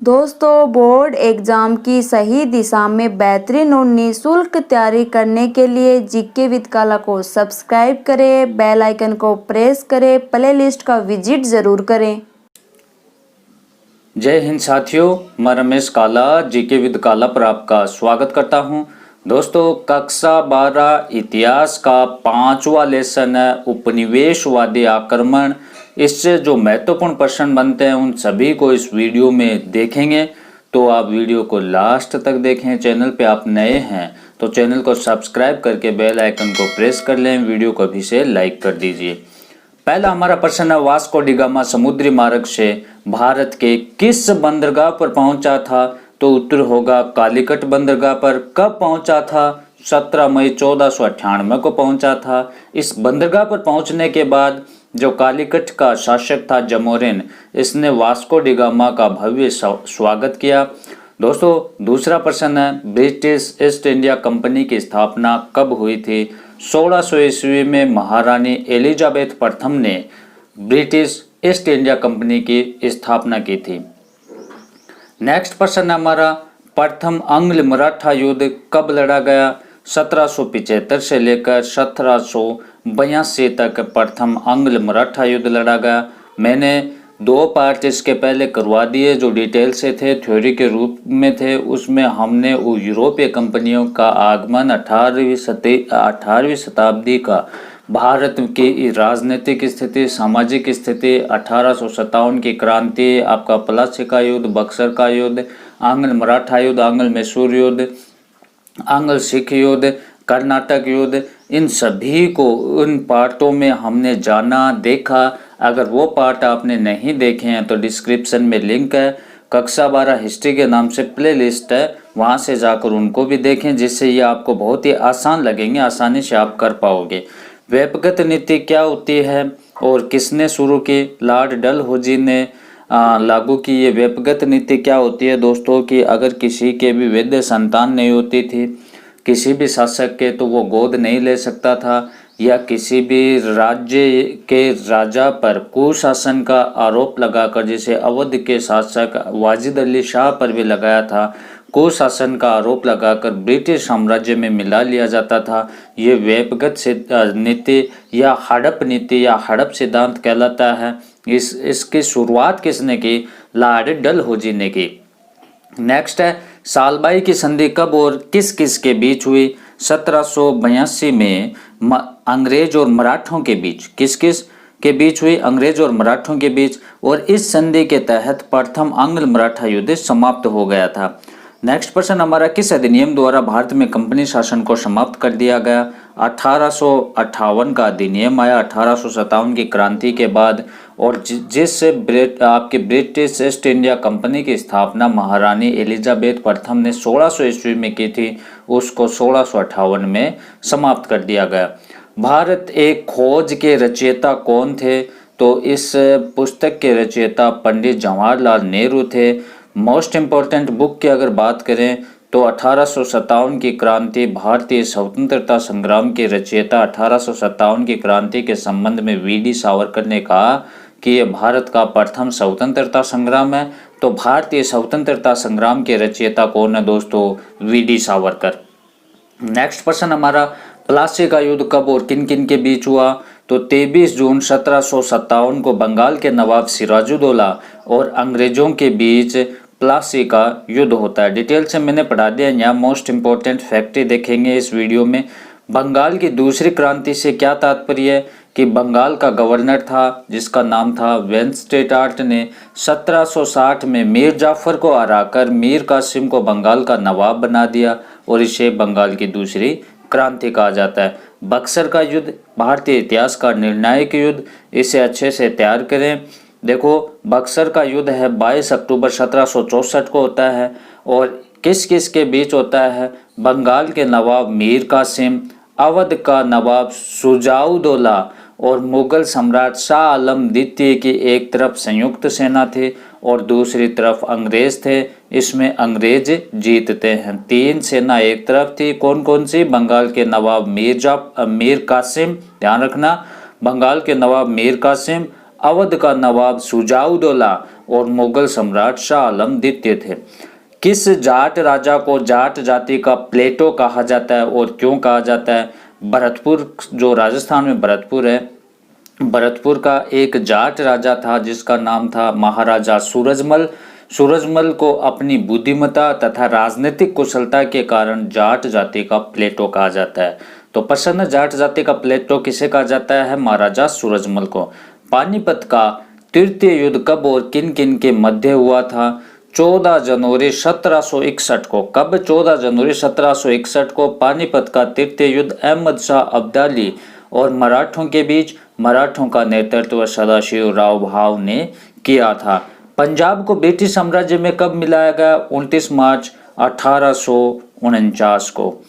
दोस्तों, board exam की सही दिशा में बेहतरीन और निःशुल्क तैयारी करने के लिए जीके विद काला को सब्सक्राइब करें, बेल आइकन को प्रेस करें, प्लेलिस्ट का विजिट जरूर करें। जय हिंद साथियों, मैं रमेश काला जीके विद काला पर आपका स्वागत करता हूं। दोस्तों, कक्षा 12 इतिहास का 5वां लेसन है उपनिवेशवादी आक्रमण। इससे जो महत्वपूर्ण प्रश्न बनते हैं उन सभी को इस वीडियो में देखेंगे, तो आप वीडियो को लास्ट तक देखें। चैनल पे आप नए हैं तो चैनल को सब्सक्राइब करके बेल आइकन को प्रेस कर लें, वीडियो को अभी से लाइक कर दीजिए। पहला हमारा प्रश्न है, वास्को डी गामा समुद्री मार्ग से भारत के किस बंदरगाह पर पहुंचा था? तो उत्तर होगा कालीकट बंदरगाह पर। कब पहुंचा था? 17 मई 1498 को पहुंचा था। इस बंदरगाह पर पहुंचने के बाद जो कालीकट का शासक था जमोरिन, इसने वास्को डी गामा का भव्य स्वागत किया। दोस्तों, दूसरा प्रश्न है, ब्रिटिश ईस्ट इंडिया कंपनी की स्थापना कब हुई थी? 1600 ईस्वी में महारानी एलिजाबेथ प्रथम ने ब्रिटिश ईस्ट इंडिया कंपनी की स्थापना की थी। नेक्स्ट प्रश्न हमारा, प्रथम आंग्ल मराठा युद्ध कब लड़ा गया? 1775 से लेकर 1782 तक प्रथम आंग्ल मराठा युद्ध लड़ा गया। मैंने 2 पार्ट इसके पहले करवा दिए जो डिटेल से थे, थ्योरी के रूप में थे। उसमें हमने वो यूरोपीय कंपनियों का आगमन, 18वीं शताब्दी का भारत की राजनीतिक स्थिति, सामाजिक स्थिति, 1857 की क्रांति, आपका प्लासी का युद्ध, बक्सर का युद्ध, आंग्ल मराठा युद्ध, आंग्ल मैसूर युद्ध, आंग्ल सिख युद्ध, कर्नाटक युद्ध, इन सभी को उन पार्टों में हमने जाना, देखा। अगर वो पार्ट आपने नहीं देखे हैं तो डिस्क्रिप्शन में लिंक है, कक्षा 12 हिस्ट्री के नाम से प्लेलिस्ट है, वहाँ से जाकर उनको भी देखें, जिससे ये आपको बहुत ही आसान लगेंगे, आसानी से आप कर पाओगे। व्यापकगत नीति क्या होती है और किसने शुरू की? लॉर्ड डलहौजी ने लागू की। ये व्यापकगत नीति क्या होती है दोस्तों, कि अगर किसी के भी वैध संतान नहीं होती थी किसी भी शासक के, तो वो गोद नहीं ले सकता था, या किसी भी राज्य के राजा पर कुशासन का आरोप लगाकर, जैसे अवध के शासक वाजिद अली शाह पर भी लगाया था, कुशासन का आरोप लगाकर ब्रिटिश साम्राज्य में मिला लिया जाता था। ये व्यापकगत नीति या हड़प नीति या हड़प सिद्धांत कहलाता है। इसकी शुरुआत किसने की? लॉर्ड डलहौजी ने की। नेक्स्ट है, सालबाई की संधि कब और किस किस के बीच हुई? 1782 में अंग्रेज और मराठों के बीच। किस किस के बीच हुई? अंग्रेज और मराठों के बीच। और इस संधि के तहत प्रथम आंग्ल मराठा युद्ध समाप्त हो गया था। नेक्स्ट प्रश्न हमारा, किस अधिनियम द्वारा भारत में कंपनी शासन को समाप्त कर दिया गया? 1858 का अधिनियम आया 1857 की क्रांति के बाद, और जिससे आपकी ब्रिटिश ईस्ट इंडिया कंपनी की स्थापना महारानी एलिजाबेथ प्रथम ने 1600 ईस्वी में की थी, उसको 1658 में समाप्त कर दिया गया। भारत एक खोज के रचयिता कौन थे? तो इस पुस्तक के रचयिता पंडित जवाहरलाल नेहरू थे। मोस्ट इम्पोर्टेंट बुक की अगर बात करें तो 1857 की क्रांति, भारतीय स्वतंत्रता संग्राम के रचयिता 1857 की क्रांति के संबंध में वी.डी. सावरकर ने कहा कि यह भारत का प्रथम स्वतंत्रता संग्राम है। तो भारतीय स्वतंत्रता संग्राम के रचयिता कौन है दोस्तों? वी.डी. सावरकर। नेक्स्ट प्रश्न हमारा, प्लासी का युद्ध कब और किन किन के बीच हुआ? तो 23 जून 1757 को बंगाल के नवाब सिराजुद्दौला और अंग्रेजों के बीच प्लासी का युद्ध होता है। डिटेल से मैंने पढ़ा दिया, यहाँ मोस्ट इम्पोर्टेंट फैक्ट देखेंगे इस वीडियो में। बंगाल की दूसरी क्रांति से क्या तात्पर्य है कि बंगाल का गवर्नर था जिसका नाम था वेंस्टेटार्ट ने 1760 में मीर जाफर को हराकर मीर कासिम को बंगाल का नवाब बना दिया, और इसे बंगाल की दूसरी क्रांति कहा जाता है। बक्सर का युद्ध भारतीय इतिहास का निर्णायक युद्ध, इसे अच्छे से तैयार करें। देखो, बक्सर का युद्ध है 22 अक्टूबर 1764 को होता है, और किस किस के बीच होता है? बंगाल के नवाब मीर कासिम, अवध का नवाब शुजाउद्दौला और मुगल सम्राट शाह आलम द्वितीय की एक तरफ संयुक्त सेना थी और दूसरी तरफ अंग्रेज थे। इसमें अंग्रेज जीतते हैं। 3 सेना एक तरफ थी, कौन कौन सी? बंगाल के नवाब मीर कासिम, ध्यान रखना, बंगाल के नवाब मीर कासिम, अवध का नवाब शुजाउद्दौला और मुगल सम्राट शाह आलम द्वितीय थे। किस जाट राजा को जाट जाति का प्लेटो कहा जाता है और क्यों कहा जाता है? भरतपुर, जो राजस्थान में भरतपुर है, भरतपुर का एक जाट राजा था जिसका नाम था महाराजा सूरजमल। सूरजमल को अपनी बुद्धिमत्ता तथा राजनीतिक कुशलता के कारण जाट जाति का प्लेटो कहा जाता है। तो प्रसन्न जाट जाति का प्लेटो किसे कहा जाता है? महाराजा सूरजमल को। पानीपत का तृतीय युद्ध कब और किन किन के मध्य हुआ था? 14 जनवरी 1761 को। कब? 14 जनवरी 1761 को पानीपत का तृतीय युद्ध अहमद शाह अब्दाली और मराठों के बीच। मराठों का नेतृत्व सदाशिव राव भाव ने किया था। पंजाब को ब्रिटिश साम्राज्य में कब मिलाया गया? 29 मार्च 1849 को।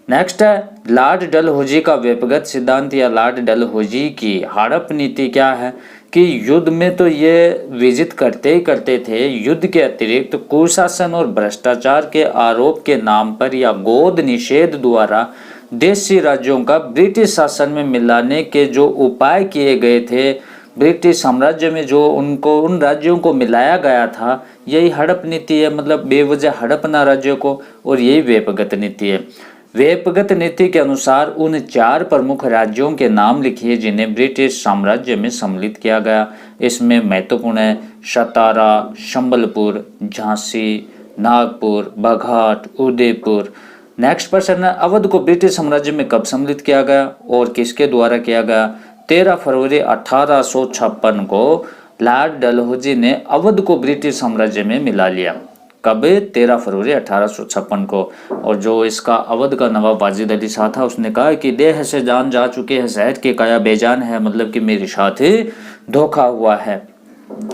नेक्स्ट है लॉर्ड डलहौजी का व्यक्तिगत सिद्धांत या लॉर्ड डलहौजी की हड़प नीति क्या है? कि युद्ध में तो ये विजित करते ही करते थे, युद्ध के अतिरिक्त कुशासन और भ्रष्टाचार के आरोप के नाम पर या गोद निषेध द्वारा देशी राज्यों का ब्रिटिश शासन में मिलाने के जो उपाय किए गए थे, ब्रिटिश साम्राज्य में जो उन राज्यों को मिलाया गया था, यही हड़प नीति है। मतलब बेवजह हड़पना राज्यों को, और यही व्यक्तिगत नीति है। व्यक्तिगत नीति के अनुसार उन 4 प्रमुख राज्यों के नाम लिखिए जिन्हें ब्रिटिश साम्राज्य में सम्मिलित किया गया। इसमें महत्वपूर्ण है सतारा, संबलपुर, झांसी, नागपुर, बघाट, उदयपुर। नेक्स्ट प्रश्न है अवध को ब्रिटिश साम्राज्य में कब सम्मिलित किया गया और किसके द्वारा किया गया? 13 फरवरी 1856 को लॉर्ड डलहौजी ने अवध को ब्रिटिश साम्राज्य में मिला लिया। कब? 13 फरवरी 1856 को। और जो इसका अवध का नवाब वाजिद अली शाह था, उसने कहा कि देह से जान जा चुके हैं, शहर के काया बेजान है, मतलब कि मेरे साथ ही धोखा हुआ है।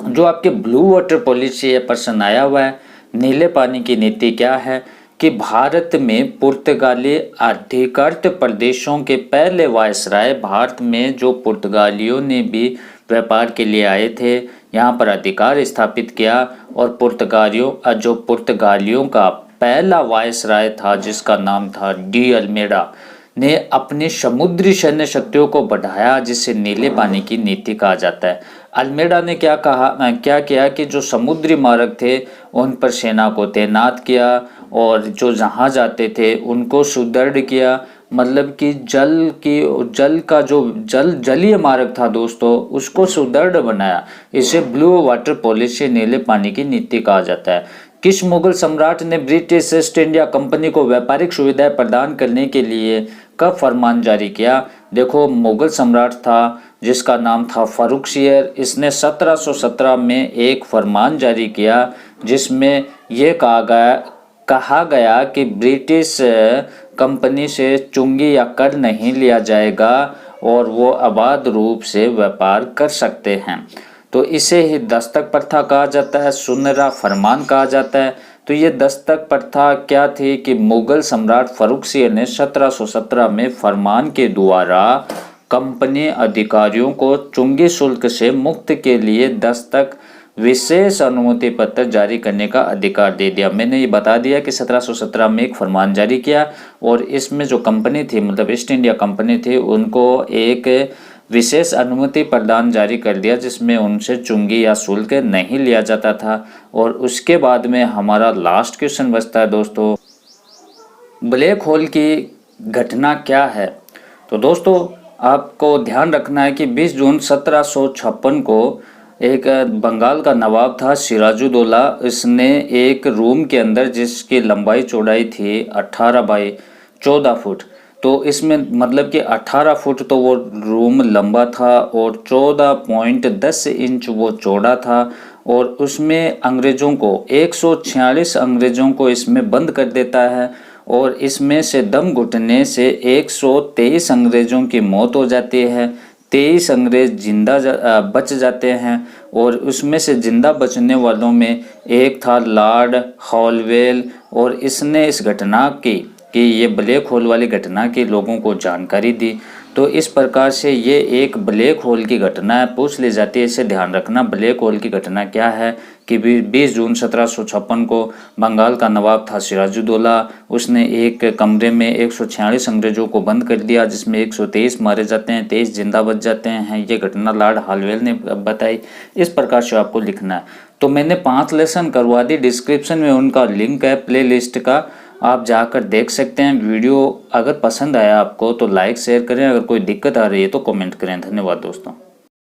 जो आपके ब्लू वाटर पॉलिसी है प्रश्न आया हुआ है, नीले पानी की नीति क्या है? कि भारत में पुर्तगाली अधिकृत प्रदेशों के पहले वायसराय भारत में जो पुर्तगालियों ने भी व्यापार के लिए आए थे, यहाँ पर अधिकार स्थापित किया। और पुर्तगालियों का पहला वायसराय था जिसका नाम था डी अल्मेडा, ने अपनी समुद्री सैन्य शक्तियों को बढ़ाया, जिसे नीले पानी की नीति कहा जाता है। अल्मेडा ने क्या किया कि जो समुद्री मार्ग थे उन पर सेना को तैनात किया और जो जहाज आते थे उनको सुदृढ़ किया। मतलब कि जलीय मार्ग था दोस्तों, उसको सुदृढ़ बनाया। इसे ब्लू वाटर पॉलिसी, नीले पानी की नीति कहा जाता है। किस मुगल सम्राट ने ब्रिटिश ईस्ट इंडिया कंपनी को व्यापारिक सुविधाएं प्रदान करने के लिए कब फरमान जारी किया? देखो, मुगल सम्राट था जिसका नाम था फारुखशियर। इसने 1717 में एक फरमान जारी किया जिसमें यह कहा गया कि ब्रिटिश कंपनी से चुंगी या कर नहीं लिया जाएगा और वो आबाद रूप से व्यापार कर सकते हैं। तो इसे ही दस्तक प्रथा कहा जाता है, सुनहरा फरमान कहा जाता है। तो ये दस्तक प्रथा क्या थी कि मुगल सम्राट फारुखशियर ने 1717 में फरमान के द्वारा कंपनी अधिकारियों को चुंगी शुल्क से मुक्त के लिए दस्तक विशेष अनुमति पत्र जारी करने का अधिकार दे दिया। मैंने ये बता दिया कि 1717 में एक फरमान जारी किया और इसमें जो कंपनी थी, मतलब ईस्ट इंडिया कंपनी थी, उनको एक विशेष अनुमति प्रदान जारी कर दिया जिसमें उनसे चुंगी या शुल्क नहीं लिया जाता था। और उसके बाद में हमारा लास्ट क्वेश्चन बचता है दोस्तों, ब्लैक होल की घटना क्या है? तो दोस्तों आपको ध्यान रखना है कि 20 जून 1756 को एक बंगाल का नवाब था सिराजुद्दौला, इसने एक रूम के अंदर जिसकी लंबाई चौड़ाई थी 18 बाई 14 फुट, तो इसमें मतलब कि 18 फुट तो वो रूम लंबा था और 14.10 इंच वो चौड़ा था। और उसमें अंग्रेज़ों को 146 अंग्रेज़ों को इसमें बंद कर देता है और इसमें से दम घुटने से 123 अंग्रेज़ों की मौत हो जाती है। 23 अंग्रेज जिंदा बच जाते हैं और उसमें से जिंदा बचने वालों में एक था लॉर्ड हॉलवेल और इसने इस घटना की कि ये ब्लैक होल वाली घटना की लोगों को जानकारी दी। तो इस प्रकार से ये एक ब्लैक होल की घटना है, पूछ ली जाती है, इसे ध्यान रखना। ब्लैक होल की घटना क्या है कि 20 जून 1756 को बंगाल का नवाब था सिराजुद्दौला। उसने एक कमरे में 146 अंग्रेजों को बंद कर दिया, जिसमें 123 मारे जाते हैं, 23 जिंदा बच जाते हैं। ये घटना लॉर्ड हालवेल ने बताई। इस प्रकार से आपको लिखना है। तो मैंने 5 लेसन करवा दी, डिस्क्रिप्शन में उनका लिंक है प्ले लिस्ट का, आप जाकर देख सकते हैं। वीडियो अगर पसंद आया आपको तो लाइक शेयर करें, अगर कोई दिक्कत आ रही है तो कमेंट करें। धन्यवाद दोस्तों।